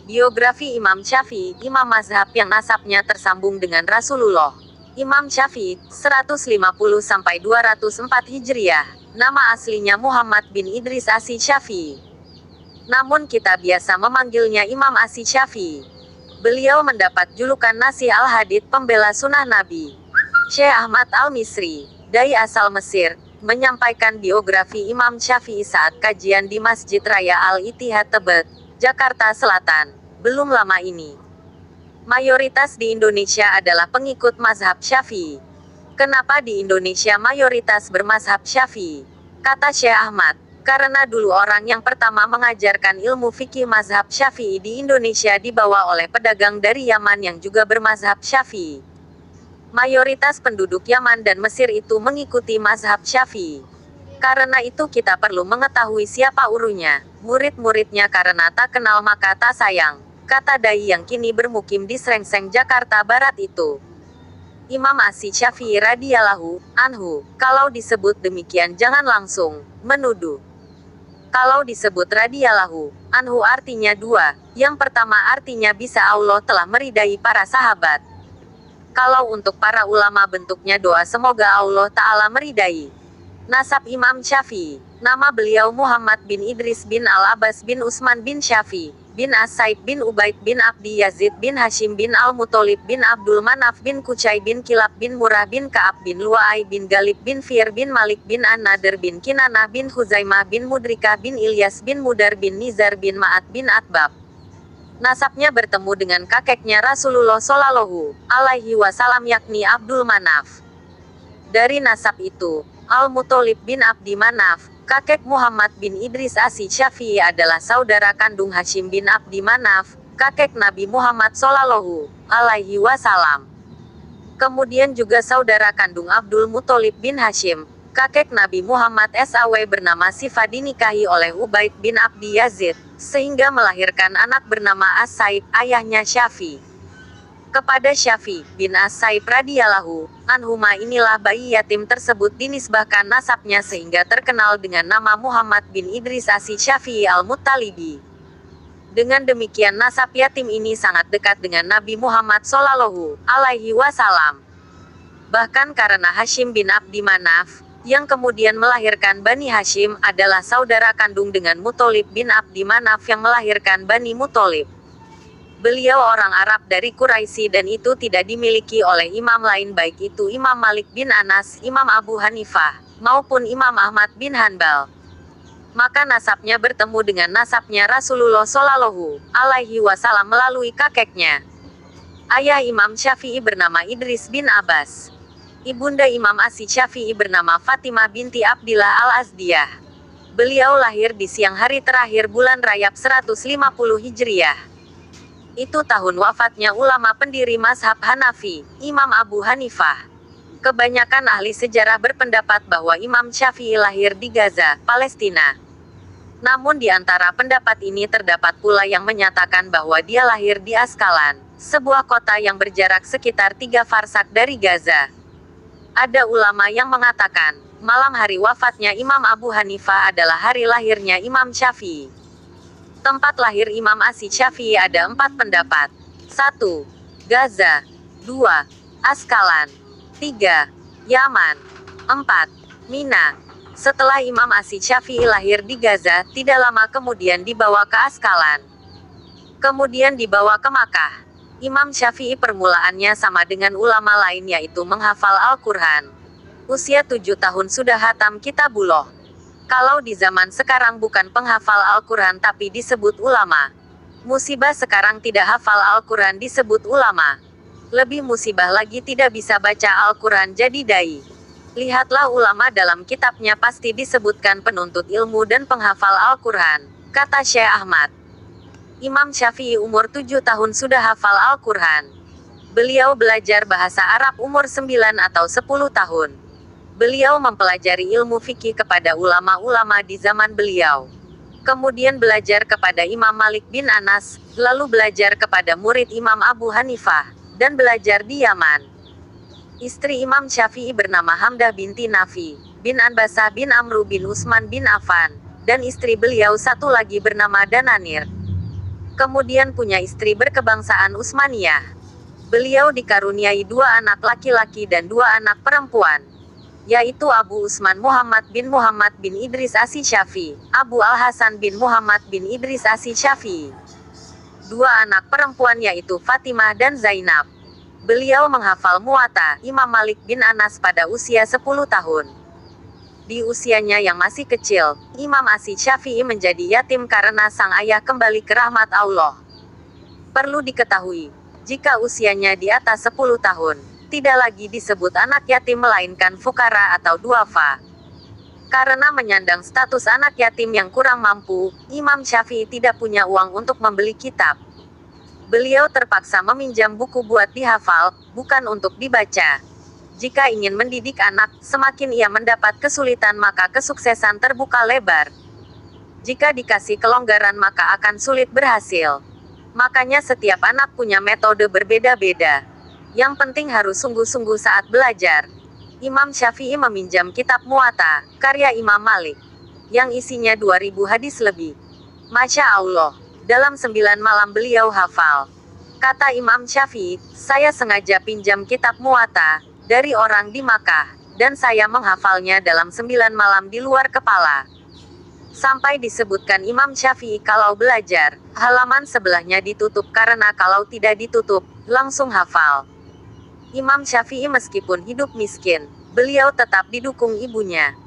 Biografi Imam Syafi'i, imam mazhab yang nasabnya tersambung dengan Rasulullah. Imam Syafi'i, 150-204 Hijriah. Nama aslinya Muhammad bin Idris Asy Syafi'i. Namun kita biasa memanggilnya Imam Asy Syafi'i. Beliau mendapat julukan Nasih al-Hadith, pembela sunnah Nabi. Syekh Ahmad Al-Misri, dai asal Mesir, menyampaikan biografi Imam Syafi'i saat kajian di Masjid Raya Al-Ittihad Tebet, Jakarta Selatan, belum lama ini. Mayoritas di Indonesia adalah pengikut mazhab Syafi'i. Kenapa di Indonesia mayoritas bermazhab Syafi'i? Kata Syekh Ahmad, karena dulu orang yang pertama mengajarkan ilmu fikih mazhab Syafi'i di Indonesia dibawa oleh pedagang dari Yaman yang juga bermazhab Syafi'i. Mayoritas penduduk Yaman dan Mesir itu mengikuti mazhab Syafi'i. Karena itu kita perlu mengetahui siapa urunya, murid-muridnya, karena tak kenal maka tak sayang, kata dai yang kini bermukim di Srengseng, Jakarta Barat itu. Imam Asy Syafi'i radhiyallahu anhu, kalau disebut demikian jangan langsung menuduh. Kalau disebut radhiyallahu anhu artinya dua. Yang pertama artinya bisa Allah telah meridai para sahabat. Kalau untuk para ulama bentuknya doa semoga Allah Ta'ala meridai. Nasab Imam Syafi'i, nama beliau Muhammad bin Idris bin Al-Abbas bin Utsman bin Syafi'i, bin As-Said bin Ubaid bin Abdi Yazid bin Hashim bin Al-Muthalib bin Abdul Manaf bin Kucai bin Kilab bin Murrah bin Ka'ab bin Lu'ai bin Galib bin Fir bin Malik bin An-Nadir bin Kinanah bin Huzaimah bin Mudrikah bin Ilyas bin Mudar bin Nizar bin Ma'ad bin Atbab. Nasabnya bertemu dengan kakeknya Rasulullah Shallallahu alaihi wasallam yakni Abdul Manaf. Dari nasab itu, Al-Muthalib bin Abdi Manaf, kakek Muhammad bin Idris Asy Syafi'i adalah saudara kandung Hashim bin Abdi Manaf, kakek Nabi Muhammad Shallallahu alaihi wasallam. Kemudian juga saudara kandung Abdul Muthalib bin Hashim, kakek Nabi Muhammad SAW bernama Sifah dinikahi oleh Ubaid bin Abdi Yazid, sehingga melahirkan anak bernama As-Saib, ayahnya Syafi'. Kepada Syafi' bin As-Saib radhiyallahu anhuma inilah bayi yatim tersebut dinisbahkan nasabnya sehingga terkenal dengan nama Muhammad bin Idris Asy Syafi'i Al-Muttalibi. Dengan demikian nasab yatim ini sangat dekat dengan Nabi Muhammad Shallallahu alaihi wasallam. Bahkan karena Hashim bin Abdi Manaf, yang kemudian melahirkan Bani Hashim, adalah saudara kandung dengan Muthalib bin Abdi Manaf yang melahirkan Bani Muthalib. Beliau orang Arab dari Quraisy dan itu tidak dimiliki oleh imam lain baik itu Imam Malik bin Anas, Imam Abu Hanifah, maupun Imam Ahmad bin Hanbal. Maka nasabnya bertemu dengan nasabnya Rasulullah Shallallahu alaihi wasallam melalui kakeknya. Ayah Imam Syafi'i bernama Idris bin Abbas. Ibunda Imam Asy Syafi'i bernama Fatimah binti Abdillah Al-Azdiyah. Beliau lahir di siang hari terakhir bulan Rajab 150 Hijriah. Itu tahun wafatnya ulama pendiri mazhab Hanafi, Imam Abu Hanifah. Kebanyakan ahli sejarah berpendapat bahwa Imam Syafi'i lahir di Gaza, Palestina. Namun di antara pendapat ini terdapat pula yang menyatakan bahwa dia lahir di Askalan, sebuah kota yang berjarak sekitar 3 farsak dari Gaza. Ada ulama yang mengatakan, malam hari wafatnya Imam Abu Hanifah adalah hari lahirnya Imam Syafi'i. Tempat lahir Imam Asy Syafi'i ada 4 pendapat. 1. Gaza. 2. Askalan. 3. Yaman. 4. Mina. Setelah Imam Asy Syafi'i lahir di Gaza, tidak lama kemudian dibawa ke Askalan. Kemudian dibawa ke Makkah. Imam Syafi'i permulaannya sama dengan ulama lain yaitu menghafal Al-Quran. Usia 7 tahun sudah hatam Kitabullah. Kalau di zaman sekarang bukan penghafal Al-Quran tapi disebut ulama. Musibah sekarang tidak hafal Al-Quran disebut ulama. Lebih musibah lagi tidak bisa baca Al-Quran jadi dai. Lihatlah ulama dalam kitabnya pasti disebutkan penuntut ilmu dan penghafal Al-Quran, kata Syekh Ahmad. Imam Syafi'i umur 7 tahun sudah hafal Al-Quran. Beliau belajar bahasa Arab umur 9 atau 10 tahun. Beliau mempelajari ilmu fikih kepada ulama-ulama di zaman beliau. Kemudian belajar kepada Imam Malik bin Anas, lalu belajar kepada murid Imam Abu Hanifah, dan belajar di Yaman. Istri Imam Syafi'i bernama Hamdah binti Nafi, bin Anbasah bin Amru bin Utsman bin Affan, dan istri beliau satu lagi bernama Dananir. Kemudian punya istri berkebangsaan Utsmaniyah. Beliau dikaruniai 2 anak laki-laki dan 2 anak perempuan, yaitu Abu Utsman Muhammad bin Idris Asy-Syafi'i, Abu Al-Hasan bin Muhammad bin Idris Asy-Syafi'i. 2 anak perempuan yaitu Fatimah dan Zainab. Beliau menghafal Muwatta Imam Malik bin Anas pada usia 10 tahun. Di usianya yang masih kecil, Imam Asy-Syafi'i menjadi yatim karena sang ayah kembali ke rahmat Allah. Perlu diketahui, jika usianya di atas 10 tahun, tidak lagi disebut anak yatim melainkan fukara atau duafa. Karena menyandang status anak yatim yang kurang mampu, Imam Syafi'i tidak punya uang untuk membeli kitab. Beliau terpaksa meminjam buku buat dihafal, bukan untuk dibaca. Jika ingin mendidik anak, semakin ia mendapat kesulitan maka kesuksesan terbuka lebar. Jika dikasih kelonggaran maka akan sulit berhasil. Makanya setiap anak punya metode berbeda-beda. Yang penting harus sungguh-sungguh saat belajar. Imam Syafi'i meminjam kitab Muwatta, karya Imam Malik, yang isinya 2000 hadis lebih. Masya Allah, dalam 9 malam beliau hafal. Kata Imam Syafi'i, saya sengaja pinjam kitab Muwatta dari orang di Makkah, dan saya menghafalnya dalam 9 malam di luar kepala. Sampai disebutkan Imam Syafi'i kalau belajar, halaman sebelahnya ditutup karena kalau tidak ditutup, langsung hafal. Imam Syafi'i meskipun hidup miskin, beliau tetap didukung ibunya.